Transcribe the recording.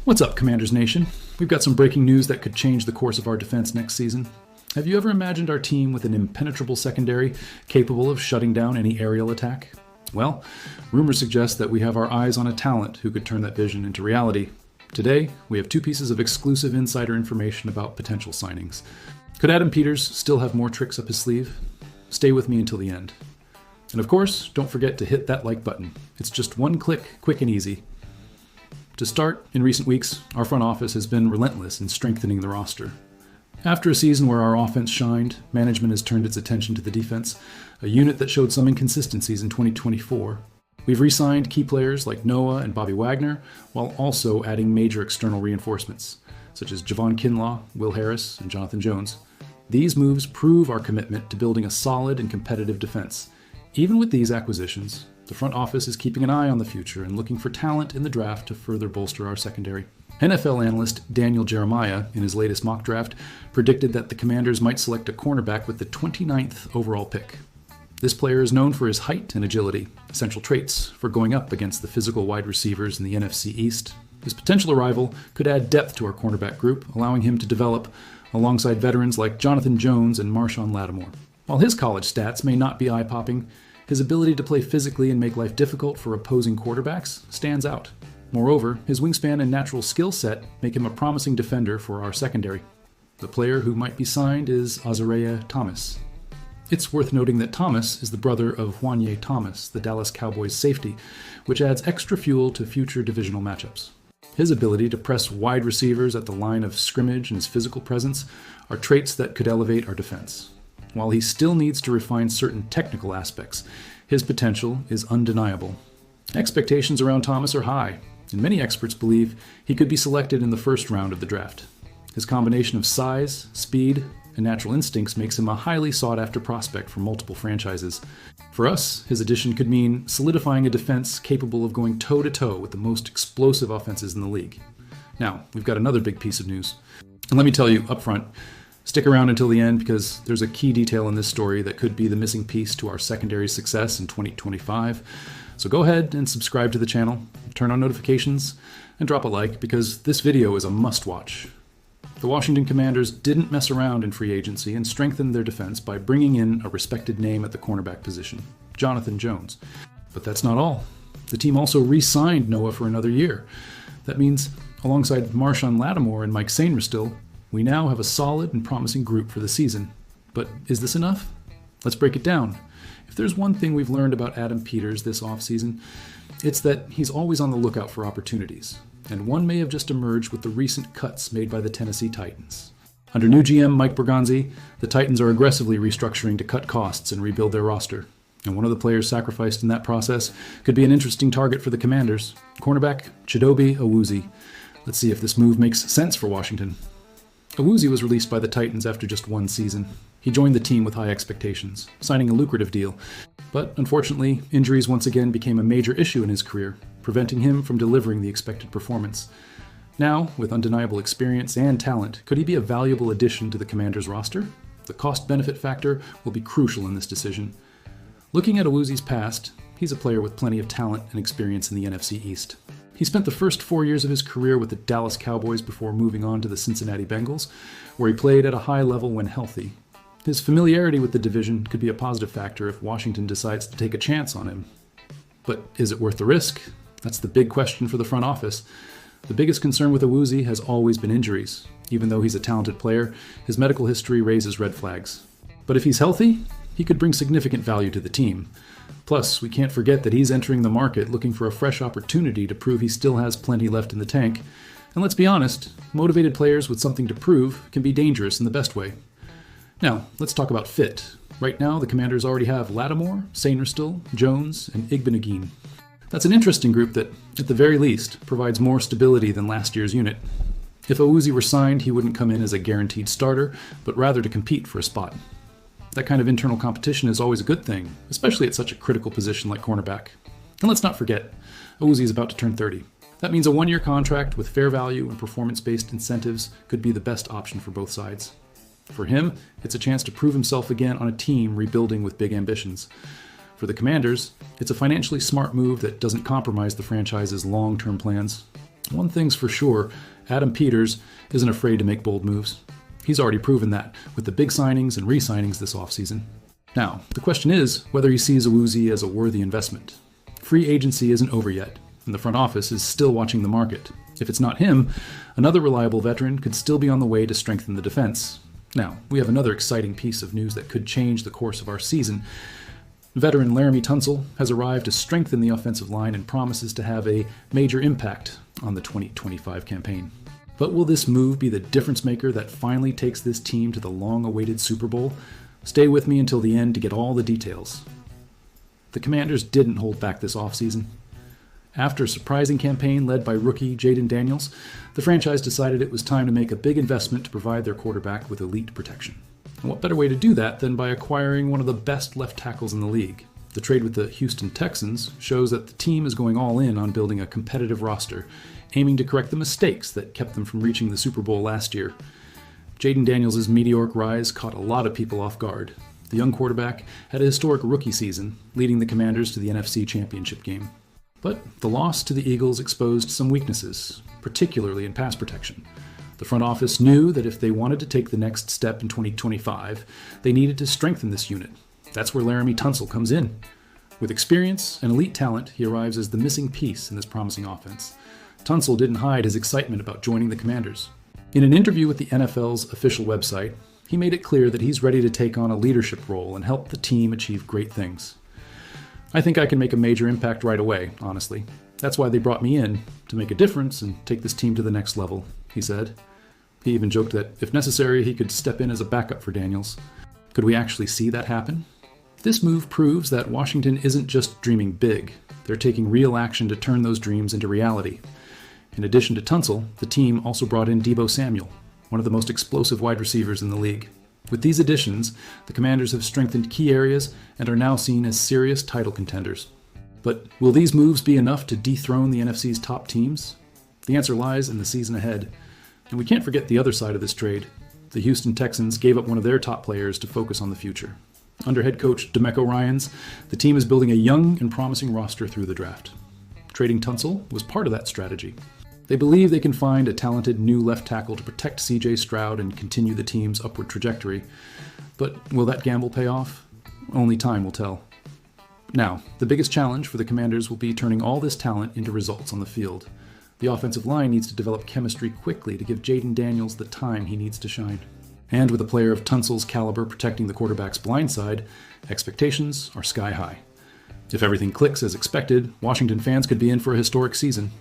What's up, Commanders Nation? We've got some breaking news that could change the course of our defense next season. Have you ever imagined our team with an impenetrable secondary capable of shutting down any aerial attack? Well, rumors suggest that we have our eyes on a talent who could turn that vision into reality. Today, we have two pieces of exclusive insider information about potential signings. Could Adam Peters still have more tricks up his sleeve? Stay with me until the end. And of course, don't forget to hit that like button. It's just one click, quick and easy. To start, in recent weeks, our front office has been relentless in strengthening the roster. After a season where our offense shined, management has turned its attention to the defense, a unit that showed some inconsistencies in 2024. We've re-signed key players like Noah and Bobby Wagner, while also adding major external reinforcements, such as Javon Kinlaw, Will Harris, and Jonathan Jones. These moves prove our commitment to building a solid and competitive defense. Even with these acquisitions, the front office is keeping an eye on the future and looking for talent in the draft to further bolster our secondary. NFL analyst Daniel Jeremiah, in his latest mock draft, predicted that the Commanders might select a cornerback with the 29th overall pick. This player is known for his height and agility, essential traits for going up against the physical wide receivers in the NFC East. His potential arrival could add depth to our cornerback group, allowing him to develop alongside veterans like Jonathan Jones and Marshawn Lattimore. While his college stats may not be eye-popping, his ability to play physically and make life difficult for opposing quarterbacks stands out. Moreover, his wingspan and natural skill set make him a promising defender for our secondary. The player who might be signed is Ozarra Thomas. It's worth noting that Thomas is the brother of Juanye Thomas, the Dallas Cowboys safety, which adds extra fuel to future divisional matchups. His ability to press wide receivers at the line of scrimmage and his physical presence are traits that could elevate our defense. While he still needs to refine certain technical aspects, his potential is undeniable. Expectations around Thomas are high, and many experts believe he could be selected in the first round of the draft. His combination of size, speed, and natural instincts makes him a highly sought-after prospect for multiple franchises. For us, his addition could mean solidifying a defense capable of going toe-to-toe with the most explosive offenses in the league. Now, we've got another big piece of news. And let me tell you up front, stick around until the end because there's a key detail in this story that could be the missing piece to our secondary success in 2025. So go ahead and subscribe to the channel, turn on notifications, and drop a like because this video is a must-watch. The Washington Commanders didn't mess around in free agency and strengthened their defense by bringing in a respected name at the cornerback position, Jonathan Jones. But that's not all. The team also re-signed Noah for another year. That means, alongside Marshawn Lattimore and Mike Sainristil, we now have a solid and promising group for the season. But is this enough? Let's break it down. If there's one thing we've learned about Adam Peters this offseason, it's that he's always on the lookout for opportunities. And one may have just emerged with the recent cuts made by the Tennessee Titans. Under new GM Mike Bergonzi, the Titans are aggressively restructuring to cut costs and rebuild their roster. And one of the players sacrificed in that process could be an interesting target for the Commanders, cornerback Chidobe Awuzie. Let's see if this move makes sense for Washington. Awuzie was released by the Titans after just one season. He joined the team with high expectations, signing a lucrative deal. But unfortunately, injuries once again became a major issue in his career, preventing him from delivering the expected performance. Now, with undeniable experience and talent, could he be a valuable addition to the Commanders' roster? The cost-benefit factor will be crucial in this decision. Looking at Awuzie's past, he's a player with plenty of talent and experience in the NFC East. He spent the first 4 years of his career with the Dallas Cowboys before moving on to the Cincinnati Bengals, where he played at a high level when healthy. His familiarity with the division could be a positive factor if Washington decides to take a chance on him. But is it worth the risk? That's the big question for the front office. The biggest concern with Awuzie has always been injuries. Even though he's a talented player, his medical history raises red flags. But if he's healthy, he could bring significant value to the team. Plus, we can't forget that he's entering the market looking for a fresh opportunity to prove he still has plenty left in the tank. And let's be honest, motivated players with something to prove can be dangerous in the best way. Now, let's talk about fit. Right now, the Commanders already have Lattimore, Sainristil, Jones, and Igbenegune. That's an interesting group that, at the very least, provides more stability than last year's unit. If Awuzie were signed, he wouldn't come in as a guaranteed starter, but rather to compete for a spot. That kind of internal competition is always a good thing, especially at such a critical position like cornerback. And let's not forget, Awuzie is about to turn 30. That means a one-year contract with fair value and performance-based incentives could be the best option for both sides. For him, it's a chance to prove himself again on a team rebuilding with big ambitions. For the Commanders, it's a financially smart move that doesn't compromise the franchise's long-term plans. One thing's for sure, Adam Peters isn't afraid to make bold moves. He's already proven that with the big signings and re-signings this offseason. Now, the question is whether he sees Awuzie as a worthy investment. Free agency isn't over yet, and the front office is still watching the market. If it's not him, another reliable veteran could still be on the way to strengthen the defense. Now, we have another exciting piece of news that could change the course of our season. Veteran Laremy Tunsil has arrived to strengthen the offensive line and promises to have a major impact on the 2025 campaign. But will this move be the difference maker that finally takes this team to the long-awaited Super Bowl? Stay with me until the end to get all the details. The Commanders didn't hold back this offseason. After a surprising campaign led by rookie Jaden Daniels, the franchise decided it was time to make a big investment to provide their quarterback with elite protection. And what better way to do that than by acquiring one of the best left tackles in the league? The trade with the Houston Texans shows that the team is going all in on building a competitive roster, aiming to correct the mistakes that kept them from reaching the Super Bowl last year. Jaden Daniels' meteoric rise caught a lot of people off guard. The young quarterback had a historic rookie season, leading the Commanders to the NFC Championship game. But the loss to the Eagles exposed some weaknesses, particularly in pass protection. The front office knew that if they wanted to take the next step in 2025, they needed to strengthen this unit. That's where Laremy Tunsil comes in. With experience and elite talent, he arrives as the missing piece in this promising offense. Tunsil didn't hide his excitement about joining the Commanders. In an interview with the NFL's official website, he made it clear that he's ready to take on a leadership role and help the team achieve great things. I think I can make a major impact right away, honestly. That's why they brought me in, to make a difference and take this team to the next level, he said. He even joked that, if necessary, he could step in as a backup for Daniels. Could we actually see that happen? This move proves that Washington isn't just dreaming big. They're taking real action to turn those dreams into reality. In addition to Tunsil, the team also brought in Deebo Samuel, one of the most explosive wide receivers in the league. With these additions, the Commanders have strengthened key areas and are now seen as serious title contenders. But will these moves be enough to dethrone the NFC's top teams? The answer lies in the season ahead. And we can't forget the other side of this trade. The Houston Texans gave up one of their top players to focus on the future. Under head coach DeMeco Ryans, the team is building a young and promising roster through the draft. Trading Tunsil was part of that strategy. They believe they can find a talented new left tackle to protect C.J. Stroud and continue the team's upward trajectory. But will that gamble pay off? Only time will tell. Now, the biggest challenge for the Commanders will be turning all this talent into results on the field. The offensive line needs to develop chemistry quickly to give Jaden Daniels the time he needs to shine. And with a player of Tunsil's caliber protecting the quarterback's blind side, expectations are sky high. If everything clicks as expected, Washington fans could be in for a historic season.